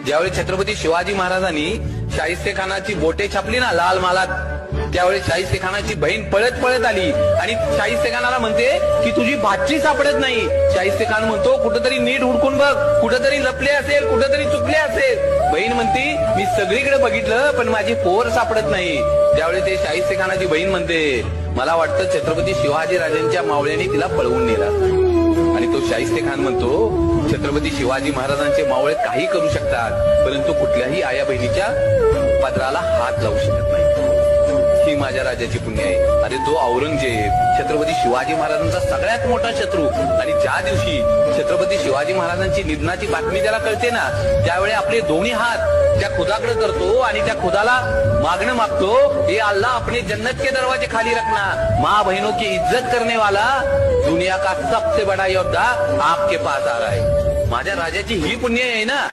ज्यावेळी छत्रपती शिवाजी महाराजांनी शाहिस्तेखानाची बोटे छापली ना लाल मालात, त्यावेळी शाहिस्तेखानाची बहीण पळत पळत आली आणि शाहिस्तेखानाला म्हणते की तुझी भाची सापडत नाही. शाहिस्तेखान म्हणतो कुठंतरी नीट हुडकून बघ, कुठंतरी लपले असेल, कुठंतरी चुकले असेल. बहीण म्हणती मी सगळीकडे बघितलं पण माझी पोर सापडत नाही. त्यावेळी ते शाहिस्तेखानाची बहीण म्हणते मला वाटतं छत्रपती शिवाजी राजांच्या मावळ्यांनी तिला पळवून नेला. आणि तो शाहिस्तेखान म्हणतो छत्रपती शिवाजी महाराजांचे मावळे काही करू शकतात परंतु कुठल्याही आया बहिणीच्या पदराला हात लावू शकत नाही. ही माझ्या राजाची पुण्य आहे. अरे तो औरंगजेब छत्रपती शिवाजी महाराजांचा सगळ्यात मोठा शत्रू, आणि ज्या दिवशी छत्रपती शिवाजी महाराजांची निधनाची बातमी त्याला कळते ना, त्यावेळी आपले दोन्ही हात त्या खुदाकडे करतो आणि त्या खुदाला मागणं मागतो, हे अल्लाह अपने जन्नत के दरवाजे खाली रखना, माँ बहनों की इज्जत करने वाला दुनिया का सबसे बड़ा योद्धा आपके पास आ रहा है. माझ्या राजाची ही पुण्य आहे ना.